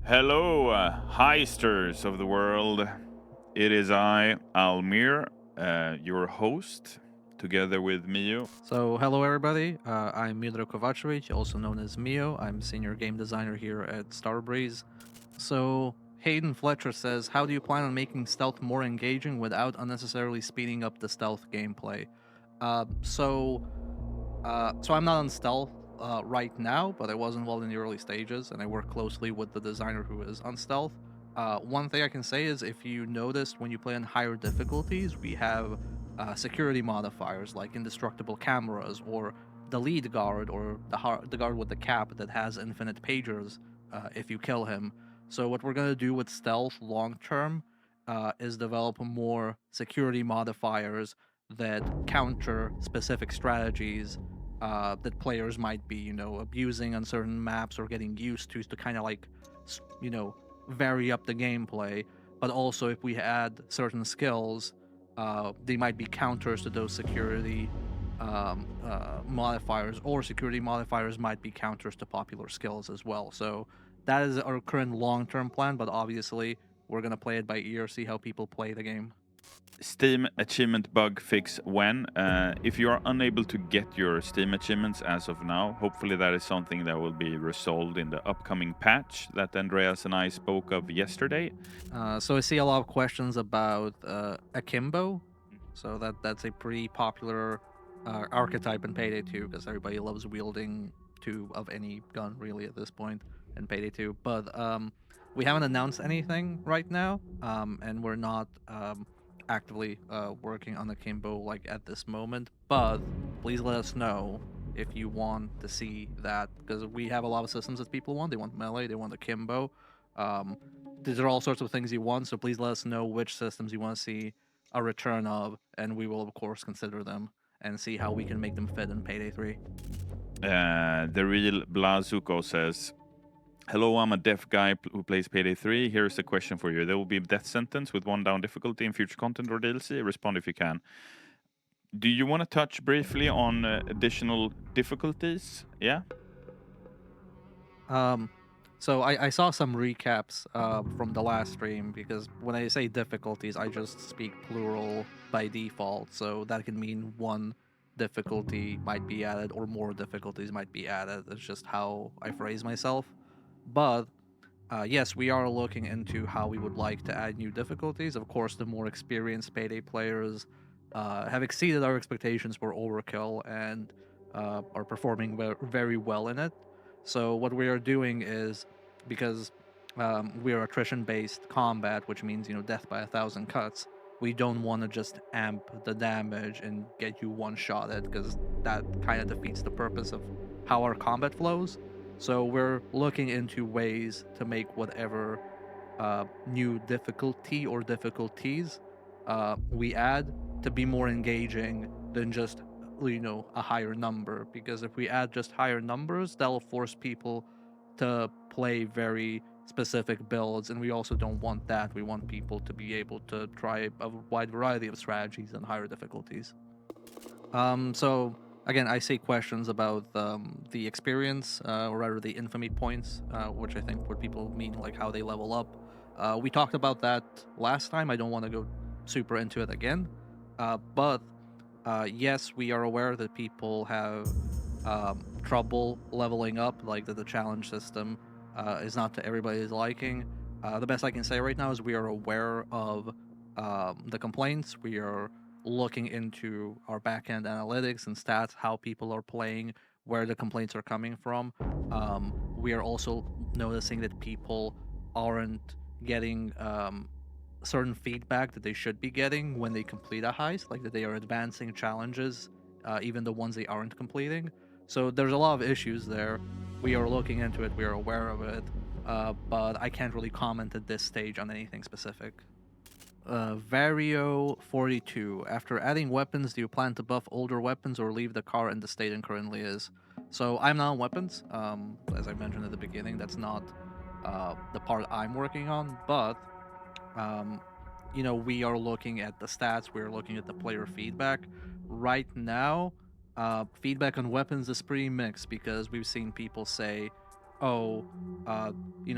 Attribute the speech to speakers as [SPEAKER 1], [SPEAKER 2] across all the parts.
[SPEAKER 1] Hello, Heisters of the world. It is I, Almir, your host, together with Mio.
[SPEAKER 2] So, hello everybody. I'm Milo Kovacevic, also known as Mio. I'm Senior Game Designer here at Starbreeze. So, Hayden Fletcher says, how do you plan on making stealth more engaging without unnecessarily speeding up the stealth gameplay? So I'm not on stealth right now, but I was involved in the early stages, and I work closely with the designer who is on stealth. One thing I can say is, if you noticed when you play on higher difficulties, we have security modifiers like indestructible cameras, or the lead guard, or the guard with the cap that has infinite pagers if you kill him. So what we're gonna do with stealth long term is develop more security modifiers that counter specific strategies that players might be, abusing on certain maps or getting used to kind of like, vary up the gameplay. But also, if we add certain skills, they might be counters to those security modifiers, or security modifiers might be counters to popular skills as well. So that is our current long-term plan, but obviously we're gonna play it by ear, see how people play the game.
[SPEAKER 1] Steam achievement bug fix when? If you are unable to get your Steam achievements as of now, hopefully that is something that will be resolved in the upcoming patch that Andreas and I spoke of yesterday.
[SPEAKER 2] So I see a lot of questions about Akimbo. So that's a pretty popular archetype in Payday 2, because everybody loves wielding two of any gun really at this point in Payday 2. But we haven't announced anything right now, and we're not actively working on Akimbo like at this moment. But please let us know if you want to see that, because we have a lot of systems that people want. They want melee, they want Akimbo. Um, these are all sorts of things you want, so please let us know which systems you want to see a return of, and we will of course consider them and see how we can make them fit in Payday 3.
[SPEAKER 1] The real Blazuko says, hello, I'm a deaf guy who plays Payday 3. Here's a question for you. There will be a death sentence with 1 down difficulty in future content or DLC. Respond if you can. Do you want to touch briefly on additional difficulties? Yeah?
[SPEAKER 2] Um, so I saw some recaps from the last stream, because when I say difficulties, I just speak plural by default. So that can mean one difficulty might be added or more difficulties might be added. It's just how I phrase myself. But yes, we are looking into how we would like to add new difficulties. Of course, the more experienced Payday players have exceeded our expectations for Overkill and are performing very well in it. So what we are doing is, because we are attrition-based combat, which means death by 1,000 cuts. We don't want to just amp the damage and get you one-shotted, because that kind of defeats the purpose of how our combat flows. So we're looking into ways to make whatever new difficulty or difficulties we add to be more engaging than just a higher number. Because if we add just higher numbers, that'll force people to play very specific builds, and we also don't want that. We want people to be able to try a wide variety of strategies and higher difficulties. So again, I see questions about the experience, or rather the infamy points, which I think what people mean, like how they level up. We talked about that last time. I don't want to go super into it again, but yes, we are aware that people have trouble leveling up, like that the challenge system is not to everybody's liking. The best I can say right now is we are aware of the complaints. We are looking into our backend analytics and stats, how people are playing, where the complaints are coming from. We are also noticing that people aren't getting certain feedback that they should be getting when they complete a heist, like that they are advancing challenges, even the ones they aren't completing. So there's a lot of issues there. We are looking into it. We are aware of it, but I can't really comment at this stage on anything specific. Vario42. After adding weapons, do you plan to buff older weapons or leave the car in the state it currently is? So I'm not on weapons. As I mentioned at the beginning, that's not the part I'm working on. But um, we are looking at the stats. We are looking at the player feedback. Right now, feedback on weapons is pretty mixed, because we've seen people say oh,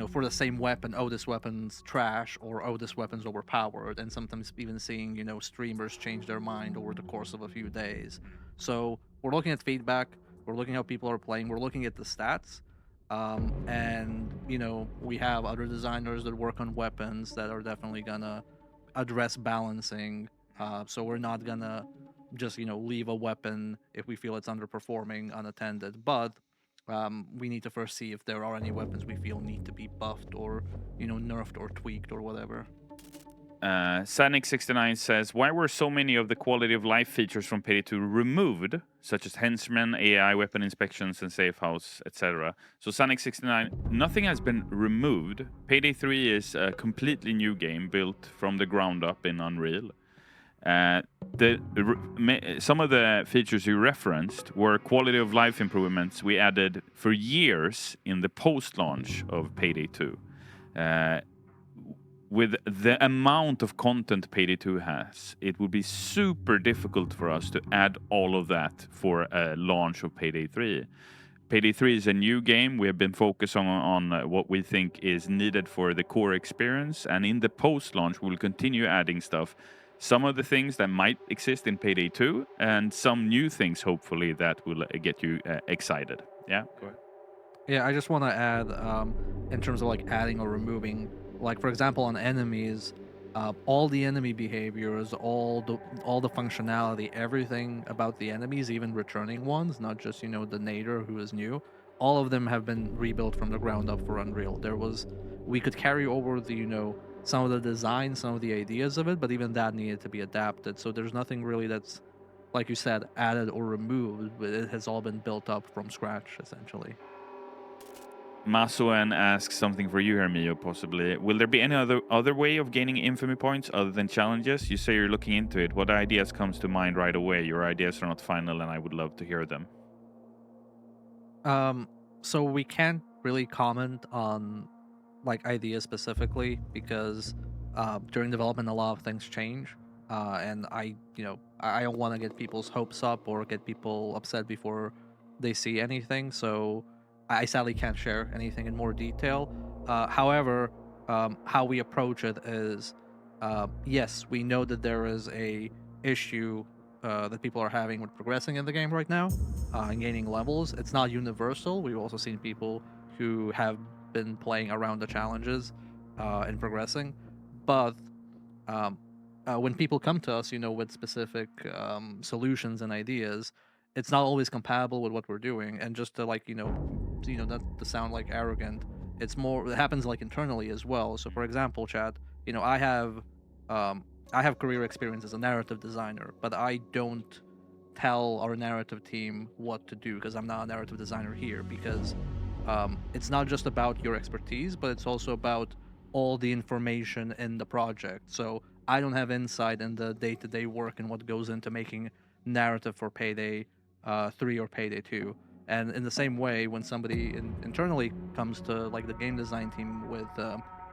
[SPEAKER 2] for the same weapon, oh, this weapon's trash, or oh, this weapon's overpowered, and sometimes even seeing, streamers change their mind over the course of a few days. So we're looking at feedback, we're looking at how people are playing, we're looking at the stats, and, we have other designers that work on weapons that are definitely gonna address balancing. So we're not gonna just, leave a weapon if we feel it's underperforming unattended, but we need to first see if there are any weapons we feel need to be buffed or, nerfed or tweaked or whatever.
[SPEAKER 1] Sanic69 says, why were so many of the quality of life features from Payday 2 removed, such as henchmen, AI, weapon inspections, and safe house, etc.? So Sanic69, nothing has been removed. Payday 3 is a completely new game built from the ground up in Unreal. Some of the features you referenced were quality of life improvements we added for years in the post-launch of Payday 2. With the amount of content Payday 2 has, it would be super difficult for us to add all of that for a launch of Payday 3. Payday 3 is a new game. We have been focusing on what we think is needed for the core experience, and in the post-launch, we'll continue adding stuff. Some of the things that might exist in Payday 2, and some new things, hopefully, that will get you excited. Yeah, go ahead.
[SPEAKER 2] Yeah, I just want to add, in terms of like adding or removing, like for example on enemies, all the enemy behaviors, all the functionality, everything about the enemies, even returning ones, not just the Nader who is new, all of them have been rebuilt from the ground up for Unreal. We could carry over the some of the design, some of the ideas of it, but even that needed to be adapted. So there's nothing really that's, like you said, added or removed, but it has all been built up from scratch essentially.
[SPEAKER 1] Masuan asks something for you here, Mio, possibly. Will there be any other way of gaining infamy points other than challenges? You say you're looking into it. What ideas comes to mind right away? Your ideas are not final, and I would love to hear them.
[SPEAKER 2] So we can't really comment on like ideas specifically because during development a lot of things change, and I don't want to get people's hopes up or get people upset before they see anything. So I sadly can't share anything in more detail. However, how we approach it is, yes, we know that there is a issue that people are having with progressing in the game right now, and gaining levels. It's not universal. We've also seen people who have been playing around the challenges and progressing. But when people come to us, with specific solutions and ideas, it's not always compatible with what we're doing. And just to not to sound like arrogant, it happens like internally as well. So for example, chat, I have career experience as a narrative designer, but I don't tell our narrative team what to do because I'm not a narrative designer here. Because it's not just about your expertise, but it's also about all the information in the project. So I don't have insight in the day-to-day work and what goes into making narrative for Payday 3 or Payday 2. And in the same way, when somebody internally comes to like the game design team with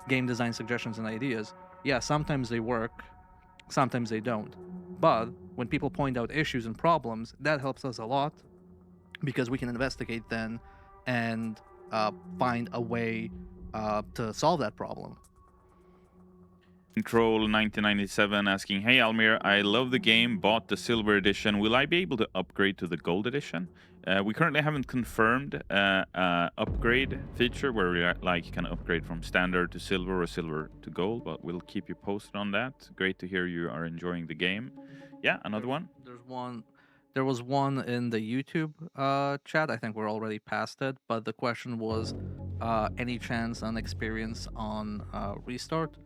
[SPEAKER 2] game design suggestions and ideas, yeah, sometimes they work, sometimes they don't. But when people point out issues and problems, that helps us a lot because we can investigate then and find a way to solve that problem.
[SPEAKER 1] Control 1997 asking, hey Almir, I love the game, bought the silver edition. Will I be able to upgrade to the gold edition? We currently haven't confirmed upgrade feature where we can upgrade from standard to silver or silver to gold, but we'll keep you posted on that. Great to hear you are enjoying the game. Yeah, another one.
[SPEAKER 2] There was one in the YouTube chat. I think we're already past it, but the question was any chance on experience on restart.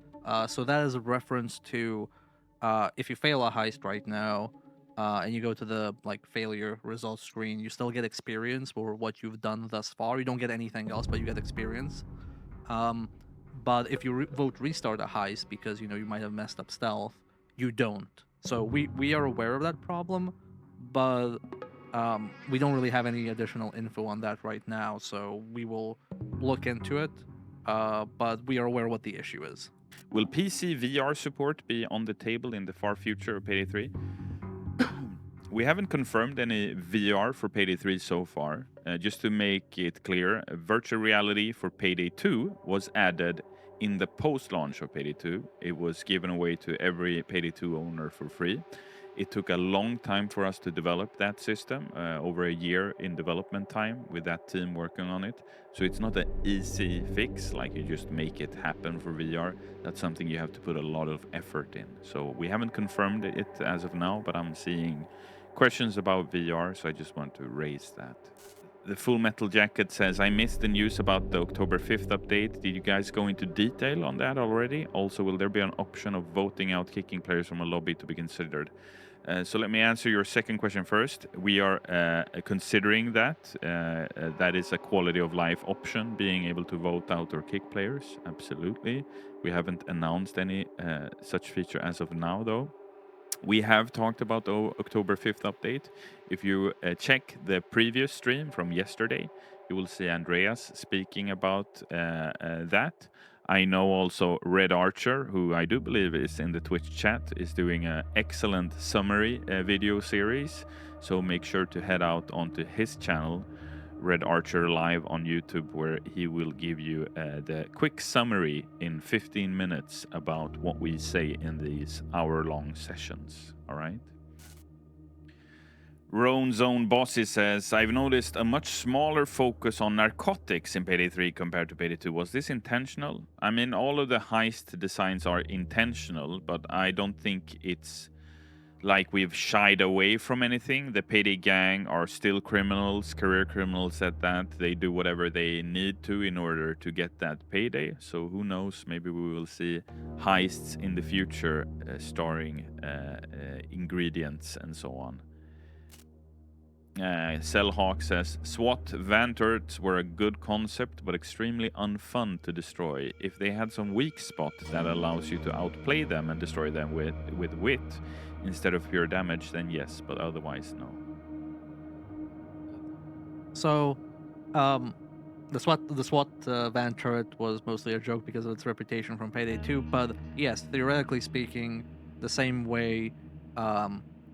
[SPEAKER 2] So that is a reference to if you fail a heist right now and you go to the failure results screen, you still get experience for what you've done thus far. You don't get anything else, but you get experience. But if you vote restart a heist because you might have messed up stealth, you don't. So we are aware of that problem, but we don't really have any additional info on that right now. So we will look into it, but we are aware what the issue is.
[SPEAKER 1] Will PC VR support be on the table in the far future of Payday 3? We haven't confirmed any VR for Payday 3 so far. Just to make it clear, virtual reality for Payday 2 was added in the post-launch of Payday 2. It was given away to every Payday 2 owner for free. It took a long time for us to develop that system, over a year in development time with that team working on it. So it's not an easy fix, like you just make it happen for VR. That's something you have to put a lot of effort in. So we haven't confirmed it as of now, but I'm seeing questions about VR, so I just want to raise that. The Full Metal Jacket says, I missed the news about the October 5th update. Did you guys go into detail on that already? Also, will there be an option of voting out kicking players from a lobby to be considered? So let me answer your second question first. We are considering that. That is a quality of life option, being able to vote out or kick players. Absolutely. We haven't announced any such feature as of now, though. We have talked about the October 5th update. If you check the previous stream from yesterday, you will see Andreas speaking about that. I know also Red Archer, who I do believe is in the Twitch chat, is doing an excellent summary video series. So make sure to head out onto his channel, Red Archer Live on YouTube, where he will give you the quick summary in 15 minutes about what we say in these hour-long sessions. All right? Roan's own bossy says, I've noticed a much smaller focus on narcotics in Payday 3 compared to Payday 2. Was this intentional? I mean, all of the heist designs are intentional, but I don't think it's like we've shied away from anything. The Payday gang are still criminals, career criminals at that. They do whatever they need to in order to get that payday. So who knows, maybe we will see heists in the future starring ingredients and so on. Cellhawk says, SWAT van turrets were a good concept, but extremely unfun to destroy. If they had some weak spot that allows you to outplay them and destroy them with wit instead of pure damage, then yes, but otherwise no.
[SPEAKER 2] So, the SWAT van turret was mostly a joke because of its reputation from Payday 2. But yes, theoretically speaking, the same way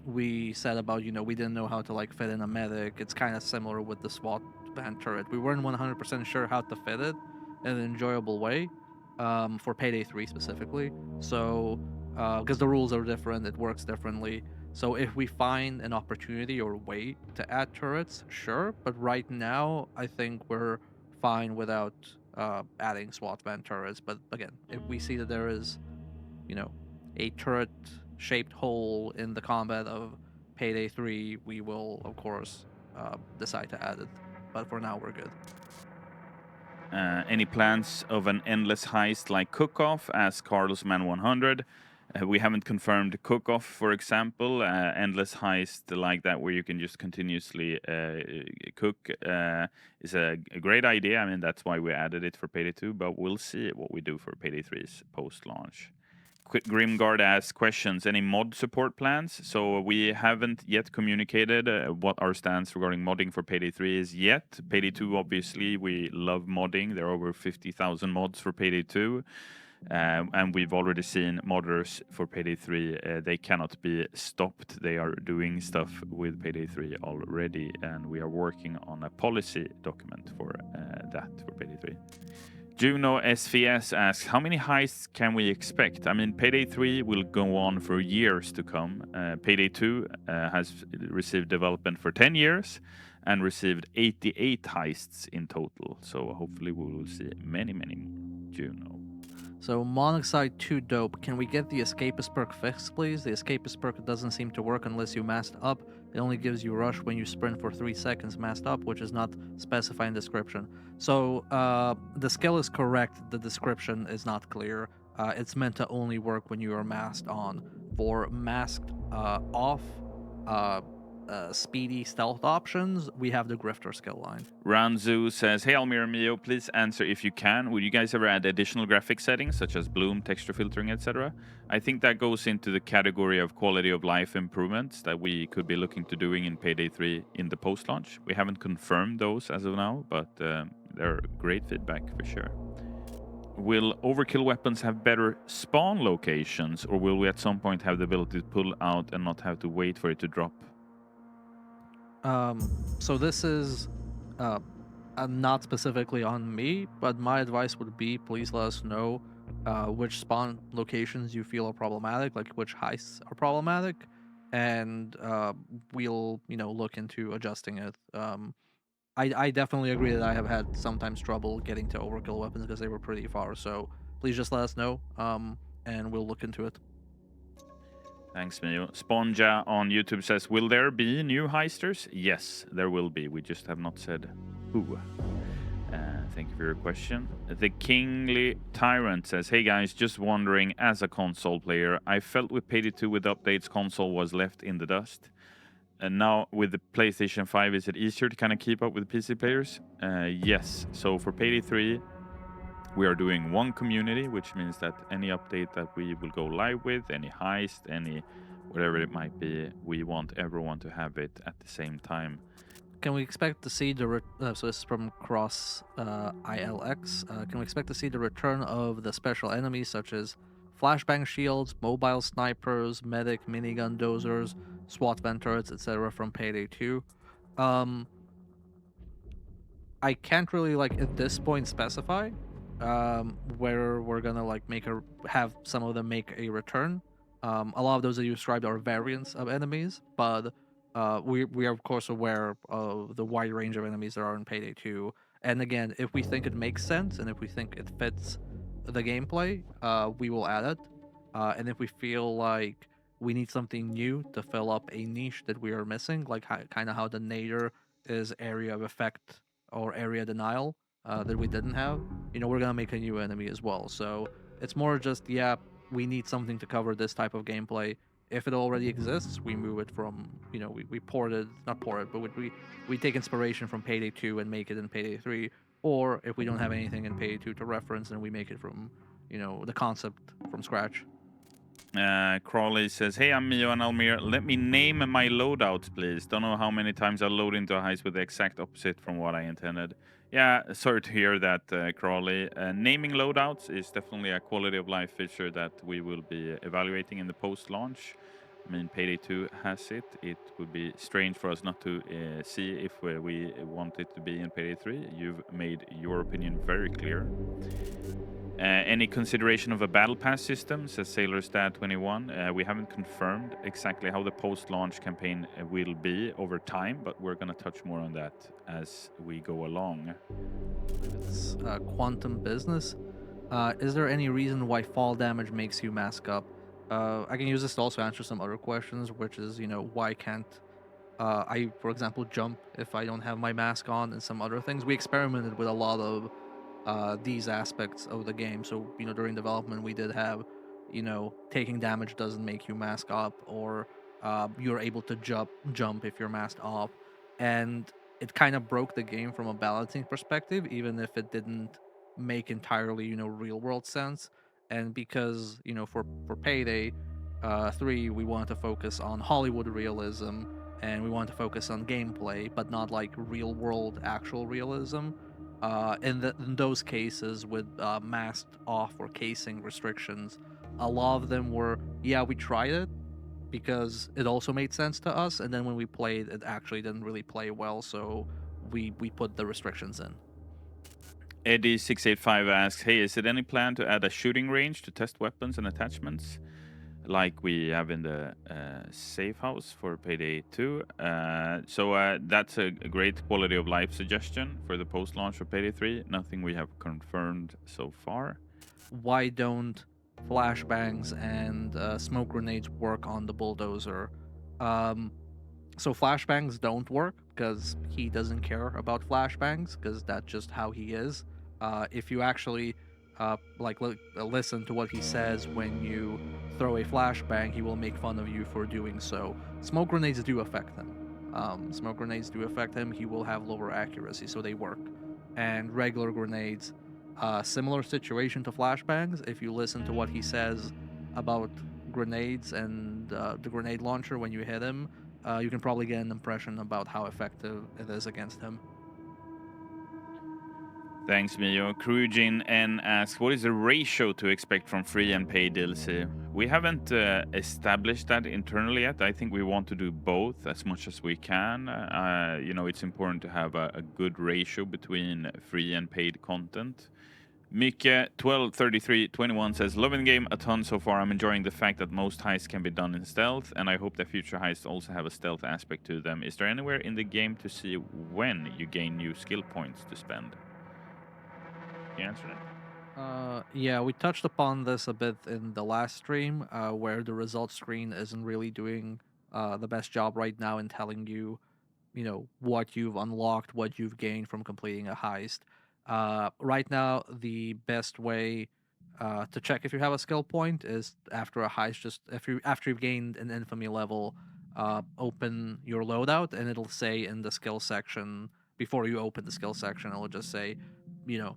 [SPEAKER 2] we said about, we didn't know how to like fit in a medic, it's kind of similar with the SWAT van turret. We weren't 100% sure how to fit it in an enjoyable way for Payday 3 specifically. So, because the rules are different, it works differently. So if we find an opportunity or way to add turrets, sure. But right now, I think we're fine without adding SWAT van turrets. But again, if we see that there is, a turret-shaped hole in the combat of Payday 3, we will, of course, decide to add it. But for now, we're good.
[SPEAKER 1] Any plans of an endless heist like Cook-Off, as Carlos Man 100? We haven't confirmed Cook-Off, for example. Endless heist like that, where you can just continuously cook, is a great idea. I mean, that's why we added it for Payday 2, but we'll see what we do for Payday 3's post-launch. Grimguard asks questions. Any mod support plans? So we haven't yet communicated what our stance regarding modding for Payday 3 is yet. Payday 2, obviously, we love modding. There are over 50,000 mods for Payday 2. And we've already seen modders for Payday 3. They cannot be stopped. They are doing stuff with Payday 3 already. And we are working on a policy document for that for Payday 3. Juno SVS asks, how many heists can we expect? I mean, Payday 3 will go on for years to come. Payday 2 has received development for 10 years and received 88 heists in total. So hopefully we will see many, many more. Juno.
[SPEAKER 2] So Monoxide 2 dope. Can we get the Escapist Perk fixed, please? The Escapist Perk doesn't seem to work unless you masked up. It only gives you rush when you sprint for 3 seconds masked up, which is not specified in description. So the skill is correct. The description is not clear. It's meant to only work when you are masked on. For masked off, speedy stealth options, we have the Grifter skill line.
[SPEAKER 1] Ranzu says, hey Almir and Mio, please answer if you can. Would you guys ever add additional graphic settings such as bloom, texture filtering, etc.? I think that goes into the category of quality of life improvements that we could be looking to doing in Payday 3 in the post-launch. We haven't confirmed those as of now, but they're great feedback for sure. Will Overkill Weapons have better spawn locations, or will we at some point have the ability to pull out and not have to wait for it to drop?
[SPEAKER 2] So this is uh, not specifically on me, but my advice would be please let us know which spawn locations you feel are problematic, like which heists are problematic, and we'll look into adjusting it. I definitely agree that I have had sometimes trouble getting to Overkill Weapons because they were pretty far. So please just let us know, and we'll look into it.
[SPEAKER 1] Thanks, Mio. Sponja on YouTube says, will there be new heisters? Yes, there will be. We just have not said who. Thank you for your question. The Kingly Tyrant says, hey guys, just wondering, as a console player, I felt with Payday 2 with updates, console was left in the dust. And now with the PlayStation 5, is it easier to kind of keep up with PC players? Yes. So for Payday 3, we are doing one community, which means that any update that we will go live with, any heist, any whatever it might be, we want everyone to have it at the same time.
[SPEAKER 2] Can we expect to see so this is from Cross ILX. Can we expect to see the return of the special enemies such as flashbang shields, mobile snipers, medic, minigun dozers, SWAT vent turrets, etc. from Payday 2? I can't really at this point specify where we're gonna have some of them make a return. A lot of those that you described are variants of enemies, but we are of course aware of the wide range of enemies there are in Payday 2. And again, if we think it makes sense and if we think it fits the gameplay, we will add it. And if we feel like we need something new to fill up a niche that we are missing, like kind of how the Nader is area of effect or area denial that we didn't have, we're gonna make a new enemy as well. So it's more just, yeah, we need something to cover this type of gameplay. If it already exists, we move it from, we port it, not port it, but we take inspiration from Payday 2 and make it in Payday 3. Or if we don't have anything in Payday 2 to reference, then we make it from, the concept from scratch.
[SPEAKER 1] Crawley says, hey, I'm Mio and Almir. Let me name my loadouts, please. Don't know how many times I load into a heist with the exact opposite from what I intended. Yeah, sorry to hear that, Crawley. Naming loadouts is definitely a quality of life feature that we will be evaluating in the post-launch. I mean, Payday 2 has it. It would be strange for us not to see if we want it to be in Payday 3. You've made your opinion very clear. Any consideration of a battle pass system, says Sailor's Dad 21. We haven't confirmed exactly how the post-launch campaign will be over time, but we're going to touch more on that as we go along.
[SPEAKER 2] It's quantum business. Is there any reason why fall damage makes you mask up? I can use this to also answer some other questions, which is, why can't I, for example, jump if I don't have my mask on, and some other things. We experimented with a lot of these aspects of the game. So, during development, we did have, taking damage doesn't make you mask up, or you're able to jump if you're masked off. And it kind of broke the game from a balancing perspective, even if it didn't make entirely, real world sense. And because, for Payday 3, we wanted to focus on Hollywood realism and we wanted to focus on gameplay, but not like real world actual realism. In those cases with masked off or casing restrictions, a lot of them were, yeah, we tried it because it also made sense to us, and then when we played, it actually didn't really play well, so we put the restrictions in.
[SPEAKER 1] Eddie685 asks, hey, is it any plan to add a shooting range to test weapons and attachments? Like we have in the safe house for Payday 2. So that's a great quality of life suggestion for the post-launch of Payday 3. Nothing we have confirmed so far.
[SPEAKER 2] Why don't flashbangs and smoke grenades work on the bulldozer? So flashbangs don't work because he doesn't care about flashbangs because that's just how he is. If you actually listen to what he says when you throw a flashbang, he will make fun of you for doing so. Smoke grenades do affect him. Smoke grenades do affect him. He will have lower accuracy, so they work. And regular grenades, similar situation to flashbangs. If you listen to what he says about grenades and the grenade launcher when you hit him, you can probably get an impression about how effective it is against him.
[SPEAKER 1] Thanks, Mio. Krujin N asks, what is the ratio to expect from free and paid DLC? We haven't established that internally yet. I think we want to do both as much as we can. It's important to have a good ratio between free and paid content. Mike 123321 says, loving the game a ton so far. I'm enjoying the fact that most heists can be done in stealth, and I hope that future heists also have a stealth aspect to them. Is there anywhere in the game to see when you gain new skill points to spend? Can you answer that?
[SPEAKER 2] Yeah, we touched upon this a bit in the last stream, where the results screen isn't really doing the best job right now in telling you, what you've unlocked, what you've gained from completing a heist. Right now, the best way to check if you have a skill point is after a heist. Just after you've gained an infamy level, open your loadout, and it'll say in the skill section before you open the skill section, it'll just say,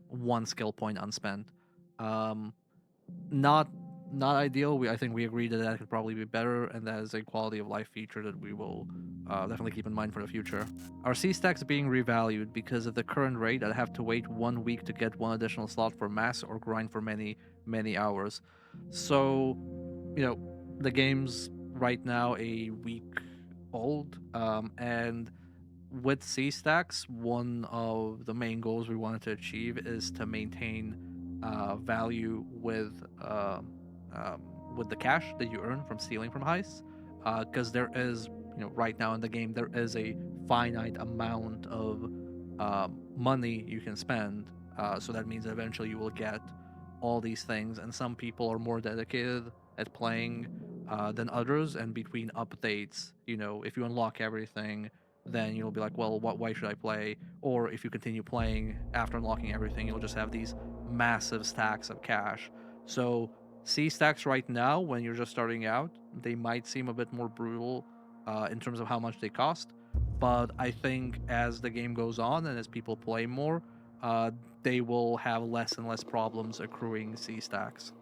[SPEAKER 2] one skill point unspent. Um, not not ideal. I think we agreed that could probably be better, and that is a quality of life feature that we will definitely keep in mind for the future. Our C stacks being revalued because of the current rate. I'd have to wait 1 week to get one additional slot for mass or grind for many hours. So, the game's right now a week old, and with C stacks, one of the main goals we wanted to achieve is to maintain value with the cash that you earn from stealing from heists, because there is, right now in the game there is a finite amount of money you can spend. So that means that eventually you will get all these things, and some people are more dedicated at playing than others. And between updates, if you unlock everything, then you'll be like, well, why should I play? Or if you continue playing after unlocking everything, you'll just have these massive stacks of cash. So C stacks right now, when you're just starting out, they might seem a bit more brutal in terms of how much they cost. But I think as the game goes on and as people play more, they will have less and less problems accruing C stacks.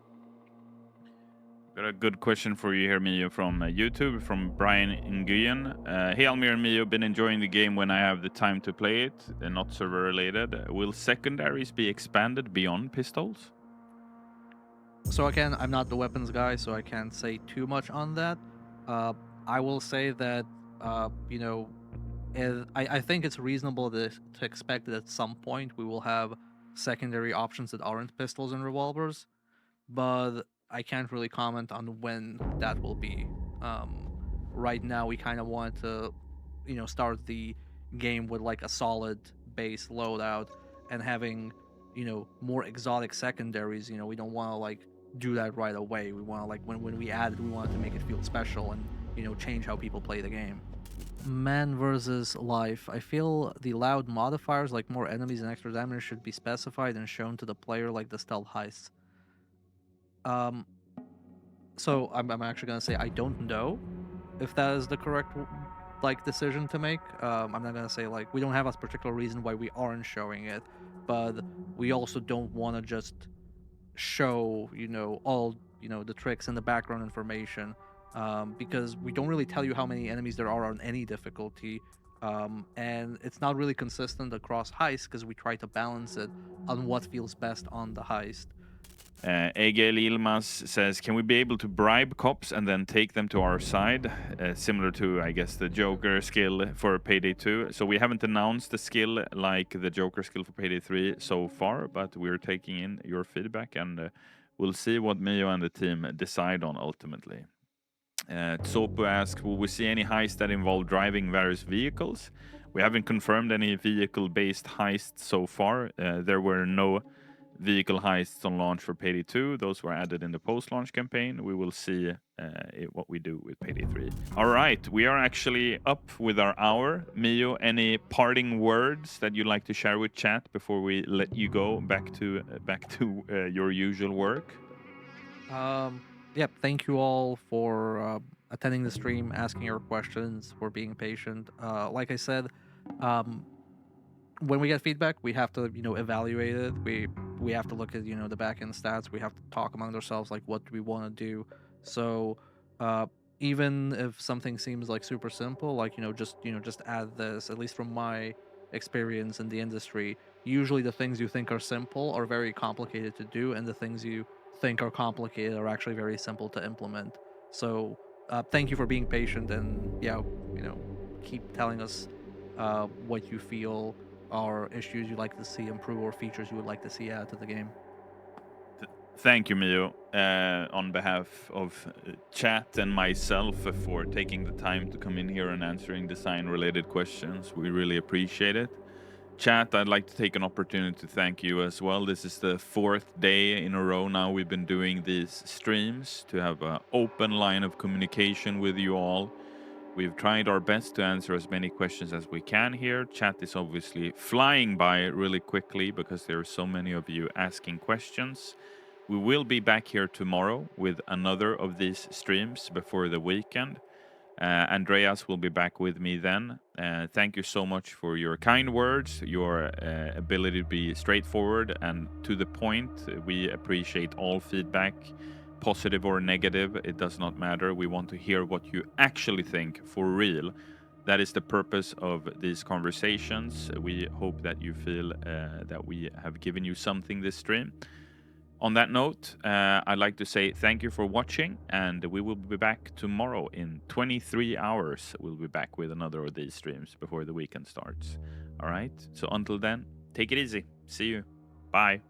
[SPEAKER 1] Got a good question for you here, Mio, from YouTube, from Brian Nguyen. Hey, Almir and Mio, been enjoying the game when I have the time to play it, not server related. Will secondaries be expanded beyond pistols?
[SPEAKER 2] So again, I'm not the weapons guy, so I can't say too much on that. I will say that I think it's reasonable to expect that at some point we will have secondary options that aren't pistols and revolvers, but I can't really comment on when that will be. Right now, we kind of want to, start the game with like a solid base loadout and having, more exotic secondaries. We don't want to like do that right away. We want to like when we add it, we want to make it feel special and change how people play the game. Man versus life. I feel the loud modifiers like more enemies and extra damage should be specified and shown to the player like the stealth heists. Um, so I'm actually gonna say I don't know if that is the correct decision to make. I'm not gonna say like we don't have a particular reason why we aren't showing it, but we also don't want to just show all the tricks and the background information, because we don't really tell you how many enemies there are on any difficulty, and it's not really consistent across heists because we try to balance it on what feels best on the heist.
[SPEAKER 1] Egil Ilmas says, can we be able to bribe cops and then take them to our side? Similar to, I guess, the Joker skill for Payday 2. So we haven't announced the skill like the Joker skill for Payday 3 so far, but we're taking in your feedback and we'll see what Mio and the team decide on ultimately. Tsopo asks, will we see any heists that involve driving various vehicles? We haven't confirmed any vehicle-based heists so far. There were no vehicle heists on launch for Payday 2. Those were added in the post-launch campaign. We will see what we do with Payday 3. All right, we are actually up with our hour. Mio, any parting words that you'd like to share with chat before we let you go back to your usual work?
[SPEAKER 2] Yep. Thank you all for attending the stream, asking your questions, for being patient. Like I said, when we get feedback, we have to evaluate it. We have to look at the back end stats. We have to talk among ourselves like what do we want to do. So even if something seems like super simple, like just add this. At least from my experience in the industry, usually the things you think are simple are very complicated to do, and the things you think are complicated are actually very simple to implement. So thank you for being patient, and yeah, you know, keep telling us what you feel are issues you'd like to see improve or features you would like to see added to the game.
[SPEAKER 1] Thank you, Mio, on behalf of chat and myself for taking the time to come in here and answering design-related questions. We really appreciate it. Chat, I'd like to take an opportunity to thank you as well. This is the 4th day in a row now we've been doing these streams to have an open line of communication with you all. We've tried our best to answer as many questions as we can here. Chat is obviously flying by really quickly because there are so many of you asking questions. We will be back here tomorrow with another of these streams before the weekend. Andreas will be back with me then. Thank you so much for your kind words, your ability to be straightforward and to the point. We appreciate all feedback, positive or negative. It does not matter. We want to hear what you actually think for real. That is the purpose of these conversations. We hope that you feel that we have given you something this stream. On that note, I'd like to say thank you for watching, and we will be back tomorrow in 23 hours. We'll be back with another of these streams before the weekend starts. All right? So until then, take it easy. See you. Bye.